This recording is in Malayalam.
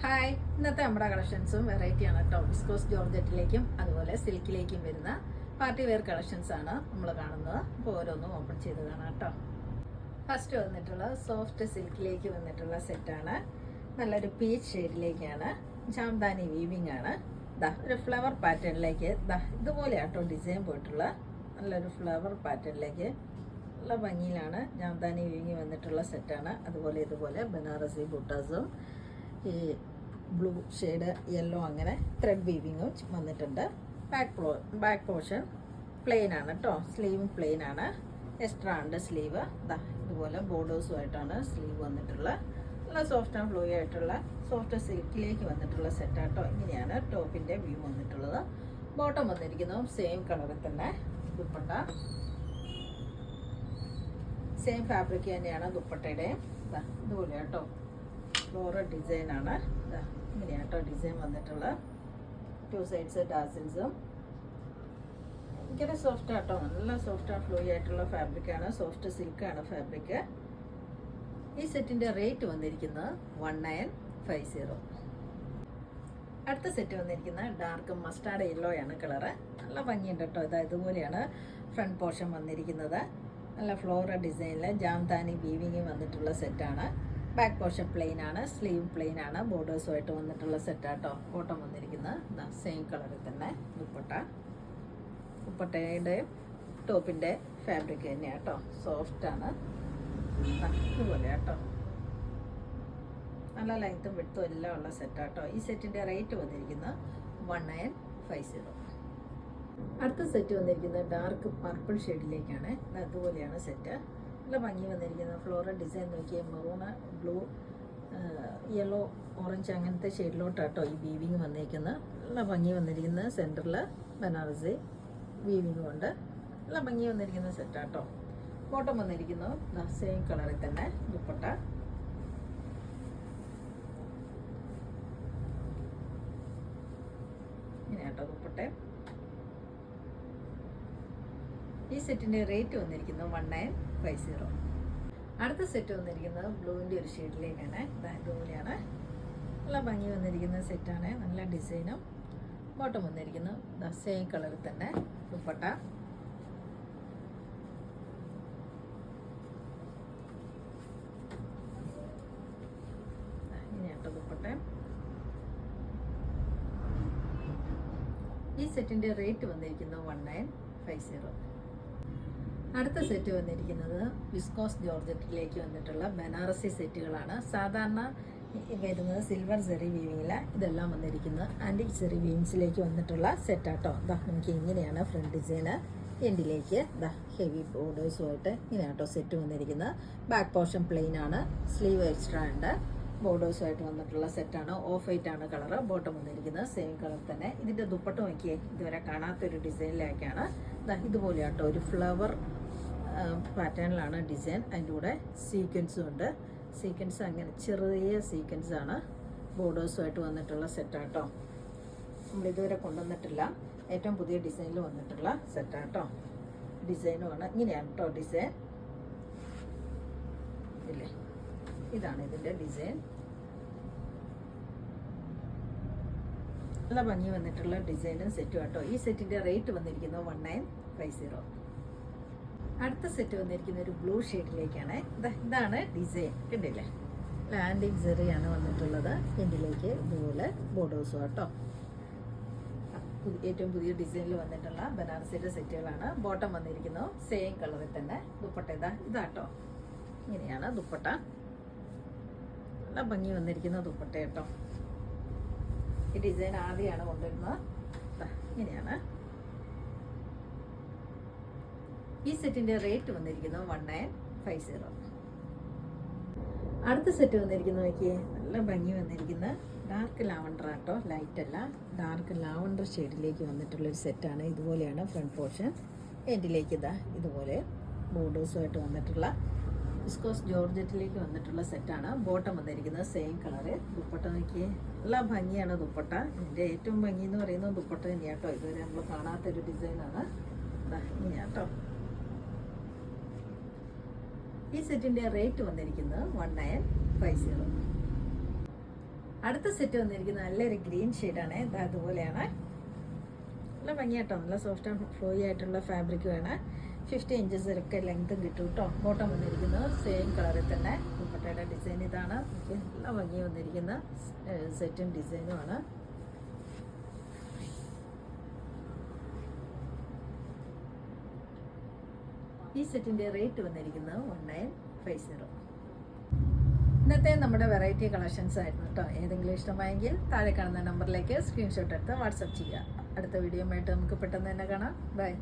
ഹായ്, ഇന്നത്തെ നമ്മുടെ കളക്ഷൻസും വെറൈറ്റിയാണ് കേട്ടോ. വിസ്കോസ് ജോർജറ്റിലേക്കും അതുപോലെ സിൽക്കിലേക്കും വരുന്ന പാർട്ടി വെയർ കളക്ഷൻസ് ആണ് നമ്മൾ കാണുന്നത്. അപ്പോൾ ഓരോന്നും ഓപ്പൺ ചെയ്ത് കാണാം കേട്ടോ. ഫസ്റ്റ് വന്നിട്ടുള്ള സോഫ്റ്റ് സിൽക്കിലേക്ക് വന്നിട്ടുള്ള സെറ്റാണ്. നല്ലൊരു പീച്ച് ഷെയ്ഡിലേക്കാണ്. ജാംദാനി വീവിങ് ആണ്. ഒരു ഫ്ലവർ പാറ്റേണിലേക്ക് ഇതുപോലെ ആട്ടോ ഡിസൈൻ പോയിട്ടുള്ള നല്ലൊരു ഫ്ലവർ പാറ്റേണിലേക്ക് നല്ല ഭംഗിയിലാണ് ജാംദാനി വീവിങ് വന്നിട്ടുള്ള സെറ്റാണ്. അതുപോലെ ഇതുപോലെ ബനാറസി ബുട്ടാസും ഈ ബ്ലൂ ഷെയ്ഡ് യെല്ലോ അങ്ങനെ ത്രെഡ് വീവിങ്ങും വന്നിട്ടുണ്ട്. ബാക്ക് പോർഷൻ പ്ലെയിൻ ആണ് കേട്ടോ. സ്ലീവും പ്ലെയിൻ ആണ്. എക്സ്ട്രാ ഉണ്ട് സ്ലീവ്. ഇതുപോലെ ബോർഡേഴ്സുമായിട്ടാണ് സ്ലീവ് വന്നിട്ടുള്ള നല്ല സോഫ്റ്റ് ആൻഡ് ഫ്ലൂയി ആയിട്ടുള്ള സോഫ്റ്റ് സിൽക്കിലേക്ക് വന്നിട്ടുള്ള സെറ്റാട്ടോ. ഇങ്ങനെയാണ് ടോപ്പിൻ്റെ വ്യൂ വന്നിട്ടുള്ളത്. ബോട്ടം വന്നിരിക്കുന്നതും സെയിം കളറിൽ തന്നെ. ദുപ്പട്ട സെയിം ഫാബ്രിക് തന്നെയാണ് ദുപ്പട്ടയുടെയും. ഇതുപോലെ കേട്ടോ ഫ്ലോറൽ ഡിസൈനാണ്. ഇങ്ങനെയാണ് കേട്ടോ ഡിസൈൻ വന്നിട്ടുള്ള. ടു സൈഡ്സ് ടാസിൽസും ഭയങ്കര സോഫ്റ്റ് ആട്ടോ. നല്ല സോഫ്റ്റ് ആൻഡ് ഫ്ലൂയി ആയിട്ടുള്ള ഫാബ്രിക്കാണ്. Soft സിൽക്കാണ് fabric. ഈ സെറ്റിൻ്റെ റേറ്റ് വന്നിരിക്കുന്നത് 1950. അടുത്ത സെറ്റ് വന്നിരിക്കുന്ന ഡാർക്ക് മസ്റ്റാർഡ് യെല്ലോ ആണ് കളറ്. നല്ല ഭംഗിയുണ്ട് കേട്ടോ. ഇതുപോലെയാണ് ഫ്രണ്ട് പോർഷൻ വന്നിരിക്കുന്നത്. നല്ല ഫ്ലോറൽ ഡിസൈനിൽ ജാംദാനി വീവിങ് വന്നിട്ടുള്ള സെറ്റാണ്. ബാക്ക് പോർഷൻ പ്ലെയിൻ ആണ്. സ്ലീവ് പ്ലെയിൻ ആണ്. ബോർഡേഴ്സുമായിട്ട് വന്നിട്ടുള്ള സെറ്റാട്ടോ. ബോട്ടം വന്നിരിക്കുന്നത് സെയിം കളറിൽ തന്നെ. ദുപ്പട്ടയുടെ ടോപ്പിൻ്റെ ഫാബ്രിക് തന്നെയാണ് കേട്ടോ. സോഫ്റ്റാണ്. ഇതുപോലെ കേട്ടോ. നല്ല ലെങ്ത്തും വിഡ്ത്തും എല്ലാം ഉള്ള സെറ്റാട്ടോ. ഈ സെറ്റിൻ്റെ റേറ്റ് വന്നിരിക്കുന്നത് 1950. അടുത്ത സെറ്റ് വന്നിരിക്കുന്നത് ഡാർക്ക് പർപ്പിൾ ഷെയ്ഡിലേക്കാണ്. അതുപോലെയാണ് സെറ്റ്. നല്ല ഭംഗി വന്നിരിക്കുന്നത്. ഫ്ലോറൽ ഡിസൈൻ നോക്കിയാൽ മെറൂണ്, ബ്ലൂ, യെല്ലോ, ഓറഞ്ച് അങ്ങനത്തെ ഷെയ്ഡിലോട്ടാട്ടോ ഈ വീവിങ് വന്നിരിക്കുന്നത്. നല്ല ഭംഗി വന്നിരിക്കുന്നത്. സെൻറ്ററിൽ ബനാറസി വീവിങ് കൊണ്ട് നല്ല ഭംഗി വന്നിരിക്കുന്ന സെറ്റാട്ടോ. ബോട്ടം വന്നിരിക്കുന്നു സെയിം കളറിൽ തന്നെ. ദുപ്പട്ട ഇങ്ങനെയാട്ടോ ദുപ്പട്ട. ഈ സെറ്റിൻ്റെ റേറ്റ് വന്നിരിക്കുന്നത് 1950. അടുത്ത സെറ്റ് വന്നിരിക്കുന്നത് ബ്ലൂവിൻ്റെ ഒരു ഷെയ്ഡിലേക്കാണ്. ഇതുപോലെയാണ് നല്ല ഭംഗി വന്നിരിക്കുന്ന സെറ്റാണ്. നല്ല ഡിസൈനും. ബോട്ടം വന്നിരിക്കുന്നു സെയിം കളറിൽ തന്നെ. ദുപ്പട്ട ഇങ്ങനെയാട്ടോ ദുപ്പട്ട. ഈ സെറ്റിൻ്റെ റേറ്റ് വന്നിരിക്കുന്നത് 1950. അടുത്ത സെറ്റ് വന്നിരിക്കുന്നത് വിസ്കോസ് ജോർജറ്റിലേക്ക് വന്നിട്ടുള്ള ബനാറസി സെറ്റുകളാണ്. സാധാരണ വരുന്നത് സിൽവർ സെറി വീവിങ്ങിൽ. ഇതെല്ലാം വന്നിരിക്കുന്നത് ആൻറ്റിക് സെറി വീവിങ്സിലേക്ക് വന്നിട്ടുള്ള സെറ്റാട്ടോ. നമുക്ക് ഇങ്ങനെയാണ് ഫ്രണ്ട് ഡിസൈന്. എൻഡിലേക്ക് ഹെവി ബോർഡേഴ്സുമായിട്ട് ഇങ്ങനെയാട്ടോ സെറ്റ് വന്നിരിക്കുന്നത്. ബാക്ക് പോർഷൻ പ്ലെയിൻ ആണ്. സ്ലീവ് എക്സ്ട്രാ ഉണ്ട്. ബോർഡേഴ്സുമായിട്ട് വന്നിട്ടുള്ള സെറ്റാണ്. ഓഫ് വൈറ്റ് ആണ് കളറ്. ബോട്ടം വന്നിരിക്കുന്നത് സെയിം കളർ തന്നെ. ഇതിൻ്റെ ദുപ്പട്ട നോക്കിയേ ഇതുവരെ കാണാത്തൊരു ഡിസൈനിലേക്കാണ്. ഇതുപോലെയാട്ടോ ഒരു ഫ്ലവർ പാറ്റേണിലാണ് ഡിസൈൻ. അതിൻ്റെ കൂടെ സീക്വൻസും ഉണ്ട്. സീക്വൻസ് അങ്ങനെ ചെറിയ സീക്വൻസ് ആണ്. ബോർഡേഴ്സുമായിട്ട് വന്നിട്ടുള്ള സെറ്റാട്ടോ. നമ്മളിതുവരെ കൊണ്ടുവന്നിട്ടില്ല. ഏറ്റവും പുതിയ ഡിസൈനിൽ വന്നിട്ടുള്ള സെറ്റാട്ടോ. ഡിസൈനുമാണ്. ഇങ്ങനെയാണ് കേട്ടോ ഡിസൈൻ. ഇല്ലേ, ഇതാണ് ഇതിൻ്റെ ഡിസൈൻ. നല്ല ഭംഗി വന്നിട്ടുള്ള ഡിസൈനും സെറ്റും കേട്ടോ. ഈ സെറ്റിൻ്റെ റേറ്റ് വന്നിരിക്കുന്നത് 1950. അടുത്ത സെറ്റ് വന്നിരിക്കുന്ന ഒരു ബ്ലൂ ഷെയ്ഡിലേക്കാണ്. ഇതാണ് ഡിസൈൻ. കണ്ടില്ലേ, ആൻറ്റിക് സെറിയാണ് വന്നിട്ടുള്ളത്. എൻഡിലേക്ക് ഇതുപോലെ ബോർഡേഴ്സും കേട്ടോ. ഏറ്റവും പുതിയ ഡിസൈനിൽ വന്നിട്ടുള്ള ബനാറസിയുടെ സെറ്റുകളാണ്. ബോട്ടം വന്നിരിക്കുന്നത് സെയിം കളറിൽ തന്നെ. ദുപ്പട്ട ഇതാട്ടോ. ഇങ്ങനെയാണ് ദുപ്പട്ട. നല്ല ഭംഗി വന്നിരിക്കുന്ന ദുപ്പട്ട കേട്ടോ. ഈ ഡിസൈൻ ആദ്യമാണ് കൊണ്ടുവരുന്നത്. ഇങ്ങനെയാണ്. ഈ സെറ്റിൻ്റെ റേറ്റ് വന്നിരിക്കുന്നത് 1950. അടുത്ത സെറ്റ് വന്നിരിക്കുന്നത് നോക്കിയേ നല്ല ഭംഗി വന്നിരിക്കുന്ന ഡാർക്ക് ലാവണ്ടർ ആട്ടോ. ലൈറ്റ് അല്ല, ഡാർക്ക് ലാവണ്ടർ ഷെയ്ഡിലേക്ക് വന്നിട്ടുള്ളൊരു സെറ്റാണ്. ഇതുപോലെയാണ് ഫ്രണ്ട് പോർഷൻ. എൻഡിലേക്ക് ഇതുപോലെ ബോർഡേഴ്സുമായിട്ട് വന്നിട്ടുള്ള വിസ്കോസ് ജോർജറ്റിലേക്ക് വന്നിട്ടുള്ള സെറ്റാണ്. ബോട്ടം വന്നിരിക്കുന്നത് സെയിം കളറ്. ദുപ്പട്ട നോക്കിയേ നല്ല ഭംഗിയാണ് ദുപ്പട്ട. ഇതിൻ്റെ ഏറ്റവും ഭംഗി എന്ന് പറയുന്നത് ദുപ്പട്ട തന്നെയാട്ടോ. ഇതുവരെ നമ്മൾ കാണാത്തൊരു ഡിസൈനാണ്. ഇങ്ങനെയാട്ടോ. ഈ സെറ്റിൻ്റെ റേറ്റ് വന്നിരിക്കുന്നത് 1950. അടുത്ത സെറ്റ് വന്നിരിക്കുന്നത് നല്ലൊരു ഗ്രീൻ ഷെയ്ഡാണ്. ഇത് അതുപോലെയാണ്. നല്ല ഭംഗിയാട്ടോ, നല്ല സോഫ്റ്റ് ആൻഡ് ഫ്ലോയി ആയിട്ടുള്ള ഫാബ്രിക്കുമാണ്. 50 ഇഞ്ചസിലൊക്കെ ലെങ്ത്തും കിട്ടും കേട്ടോ. ബോട്ടം വന്നിരിക്കുന്നത് സെയിം കളറിൽ തന്നെ. ദുപ്പട്ടയുടെ ഡിസൈൻ ഇതാണ്. നല്ല ഭംഗി വന്നിരിക്കുന്ന സെറ്റും ഡിസൈനുമാണ്. ഈ സെറ്റിൻ്റെ റേറ്റ് വന്നിരിക്കുന്നത് 1950. ഇന്നത്തെ നമ്മുടെ വെറൈറ്റി കളക്ഷൻസ് ആയിരുന്നു കേട്ടോ. ഏതെങ്കിലും ഇഷ്ടമായെങ്കിൽ താഴെ കാണുന്ന നമ്പറിലേക്ക് സ്ക്രീൻഷോട്ട് എടുത്ത് വാട്സപ്പ് ചെയ്യുക. അടുത്ത വീഡിയോ ആയിട്ട് നമുക്ക് പെട്ടെന്ന് തന്നെ കാണാം. ബൈ.